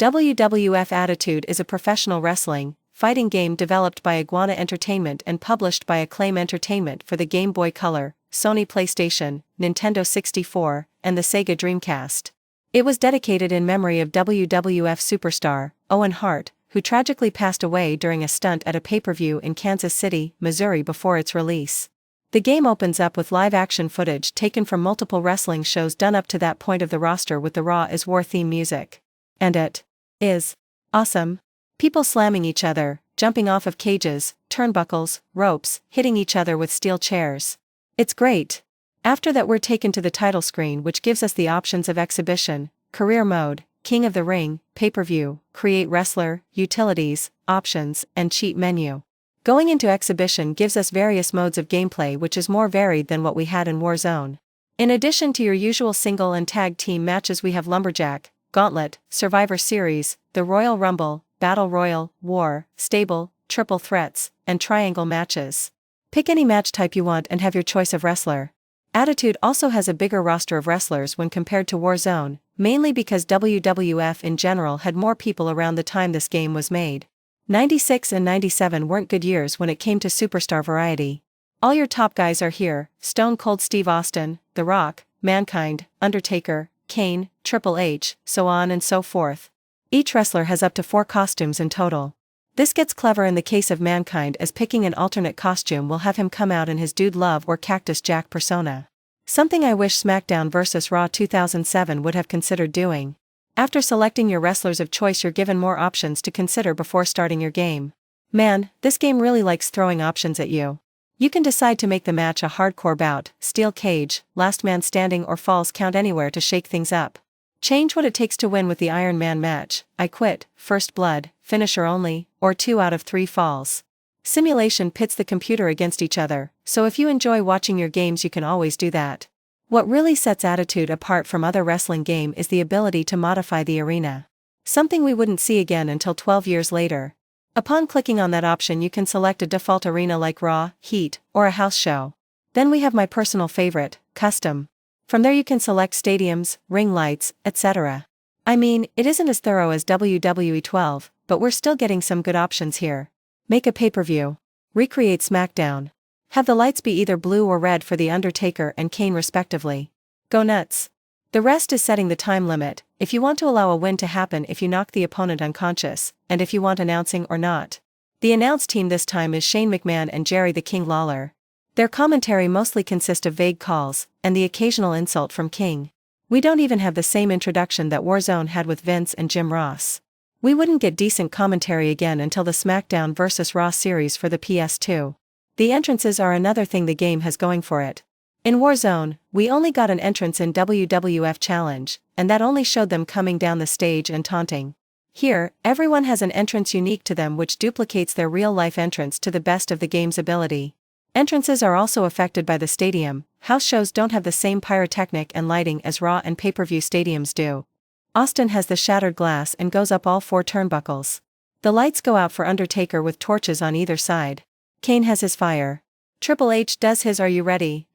WWF Attitude is a professional wrestling, fighting game developed by Iguana Entertainment and published by Acclaim Entertainment for the Game Boy Color, Sony PlayStation, Nintendo 64, and the Sega Dreamcast. It was dedicated in memory of WWF superstar, Owen Hart, who tragically passed away during a stunt at a pay-per-view in Kansas City, Missouri before its release. The game opens up with live-action footage taken from multiple wrestling shows done up to that point of the roster with the Raw is War theme music. And it is awesome. People slamming each other, jumping off of cages, turnbuckles, ropes, hitting each other with steel chairs. It's great. After that we're taken to the title screen, which gives us the options of exhibition, career mode, King of the Ring, pay-per-view, create wrestler, utilities, options, and cheat menu. Going into exhibition gives us various modes of gameplay, which is more varied than what we had in Warzone. In addition to your usual single and tag team matches, we have Lumberjack, Gauntlet, Survivor Series, the Royal Rumble, Battle Royal, War, Stable, Triple Threats, and Triangle matches. Pick any match type you want and have your choice of wrestler. Attitude also has a bigger roster of wrestlers when compared to Warzone, mainly because WWF in general had more people around the time this game was made. 96 and 97 weren't good years when it came to superstar variety. All your top guys are here: Stone Cold Steve Austin, The Rock, Mankind, Undertaker, Kane, Triple H, so on and so forth. Each wrestler has up to 4 costumes in total. This gets clever in the case of Mankind, as picking an alternate costume will have him come out in his Dude Love or Cactus Jack persona. Something I wish SmackDown vs. Raw 2007 would have considered doing. After selecting your wrestlers of choice, you're given more options to consider before starting your game. Man, this game really likes throwing options at you. You can decide to make the match a hardcore bout, steel cage, last man standing, or falls count anywhere to shake things up. Change what it takes to win with the Iron Man match, I Quit, First Blood, Finisher Only, or 2 out of 3 falls. Simulation pits the computer against each other, so if you enjoy watching your games you can always do that. What really sets Attitude apart from other wrestling game is the ability to modify the arena. Something we wouldn't see again until 12 years later. Upon clicking on that option you can select a default arena like Raw, Heat, or a house show. Then we have my personal favorite, Custom. From there you can select stadiums, ring lights, etc. I mean, it isn't as thorough as WWE 12, but we're still getting some good options here. Make a pay-per-view. Recreate SmackDown. Have the lights be either blue or red for The Undertaker and Kane respectively. Go nuts. The rest is setting the time limit, if you want to allow a win to happen if you knock the opponent unconscious, and if you want announcing or not. The announce team this time is Shane McMahon and Jerry the King Lawler. Their commentary mostly consists of vague calls, and the occasional insult from King. We don't even have the same introduction that Warzone had with Vince and Jim Ross. We wouldn't get decent commentary again until the SmackDown vs. Raw series for the PS2. The entrances are another thing the game has going for it. In Warzone, we only got an entrance in WWF Challenge, and that only showed them coming down the stage and taunting. Here, everyone has an entrance unique to them which duplicates their real-life entrance to the best of the game's ability. Entrances are also affected by the stadium. House shows don't have the same pyrotechnic and lighting as Raw and pay-per-view stadiums do. Austin has the shattered glass and goes up all 4 turnbuckles. The lights go out for Undertaker with torches on either side. Kane has his fire. Triple H does his Are You Ready?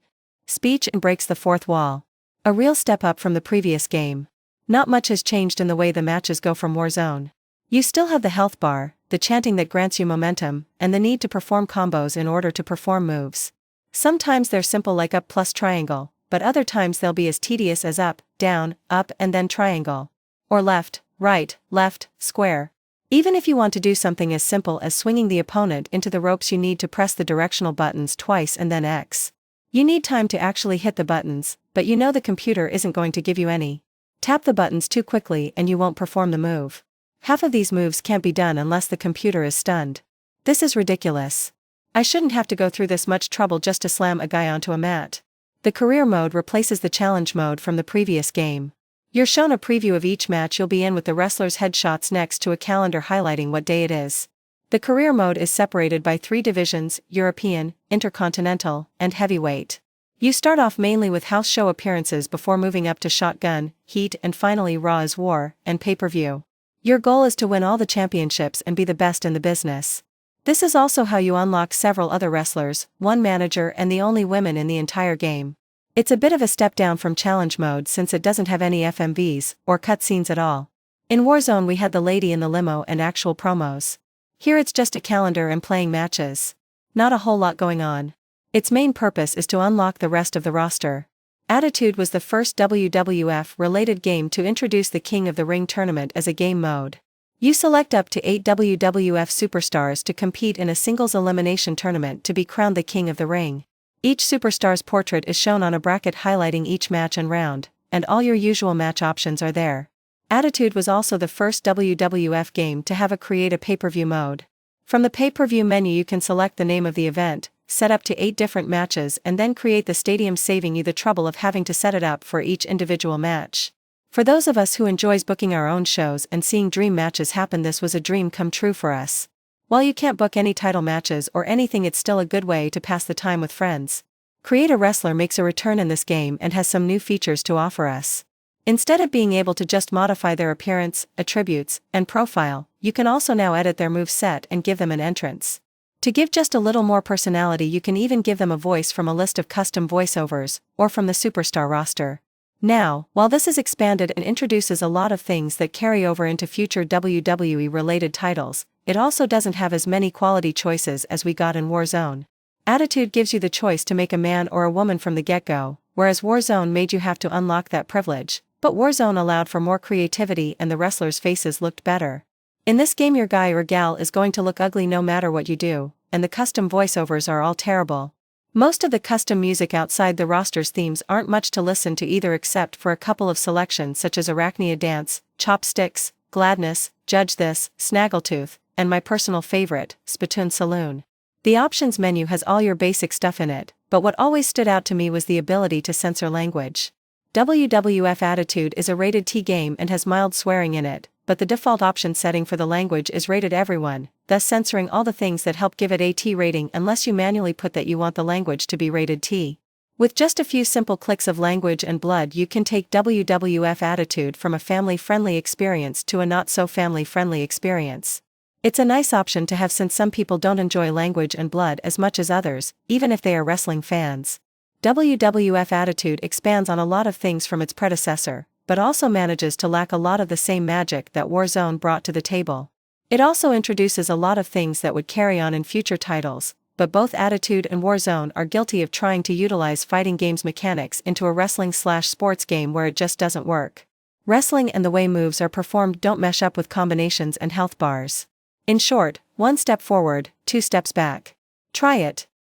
Speech and breaks the 4th wall. A real step up from the previous game. Not much has changed in the way the matches go from Warzone. You still have the health bar, the chanting that grants you momentum, and the need to perform combos in order to perform moves. Sometimes they're simple like up plus triangle, but other times they'll be as tedious as up, down, up and then triangle. Or left, right, left, square. Even if you want to do something as simple as swinging the opponent into the ropes, you need to press the directional buttons twice and then X. You need time to actually hit the buttons, but you know the computer isn't going to give you any. Tap the buttons too quickly and you won't perform the move. Half of these moves can't be done unless the computer is stunned. This is ridiculous. I shouldn't have to go through this much trouble just to slam a guy onto a mat. The career mode replaces the challenge mode from the previous game. You're shown a preview of each match you'll be in with the wrestlers' headshots next to a calendar highlighting what day it is. The career mode is separated by 3 divisions: European, Intercontinental, and Heavyweight. You start off mainly with house show appearances before moving up to Shotgun, Heat, and finally Raw is War, and pay-per-view. Your goal is to win all the championships and be the best in the business. This is also how you unlock several other wrestlers, 1 manager, and the only women in the entire game. It's a bit of a step down from challenge mode since it doesn't have any FMVs, or cutscenes at all. In Warzone we had the lady in the limo and actual promos. Here it's just a calendar and playing matches. Not a whole lot going on. Its main purpose is to unlock the rest of the roster. Attitude was the first WWF-related game to introduce the King of the Ring tournament as a game mode. You select up to 8 WWF superstars to compete in a singles elimination tournament to be crowned the King of the Ring. Each superstar's portrait is shown on a bracket highlighting each match and round, and all your usual match options are there. Attitude was also the first WWF game to have a create a pay-per-view mode. From the pay-per-view menu you can select the name of the event, set up to 8 different matches and then create the stadium, saving you the trouble of having to set it up for each individual match. For those of us who enjoys booking our own shows and seeing dream matches happen, this was a dream come true for us. While you can't book any title matches or anything, it's still a good way to pass the time with friends. Create a Wrestler makes a return in this game and has some new features to offer us. Instead of being able to just modify their appearance, attributes, and profile, you can also now edit their moveset and give them an entrance. To give just a little more personality, you can even give them a voice from a list of custom voiceovers, or from the superstar roster. Now, while this is expanded and introduces a lot of things that carry over into future WWE-related titles, it also doesn't have as many quality choices as we got in Warzone. Attitude gives you the choice to make a man or a woman from the get-go, whereas Warzone made you have to unlock that privilege, but Warzone allowed for more creativity and the wrestlers' faces looked better. In this game your guy or gal is going to look ugly no matter what you do, and the custom voiceovers are all terrible. Most of the custom music outside the roster's themes aren't much to listen to either, except for a couple of selections such as Arachnia Dance, Chopsticks, Gladness, Judge This, Snaggletooth, and my personal favorite, Spittoon Saloon. The options menu has all your basic stuff in it, but what always stood out to me was the ability to censor language. WWF Attitude is a rated T game and has mild swearing in it, but the default option setting for the language is rated everyone, thus censoring all the things that help give it a T rating unless you manually put that you want the language to be rated T. With just a few simple clicks of language and blood, you can take WWF Attitude from a family-friendly experience to a not-so-family-friendly experience. It's a nice option to have since some people don't enjoy language and blood as much as others, even if they are wrestling fans. WWF Attitude expands on a lot of things from its predecessor, but also manages to lack a lot of the same magic that Warzone brought to the table. It also introduces a lot of things that would carry on in future titles, but both Attitude and Warzone are guilty of trying to utilize fighting games mechanics into a wrestling/sports game where it just doesn't work. Wrestling and the way moves are performed don't mesh up with combinations and health bars. In short, 1 step forward, 2 steps back. Try it.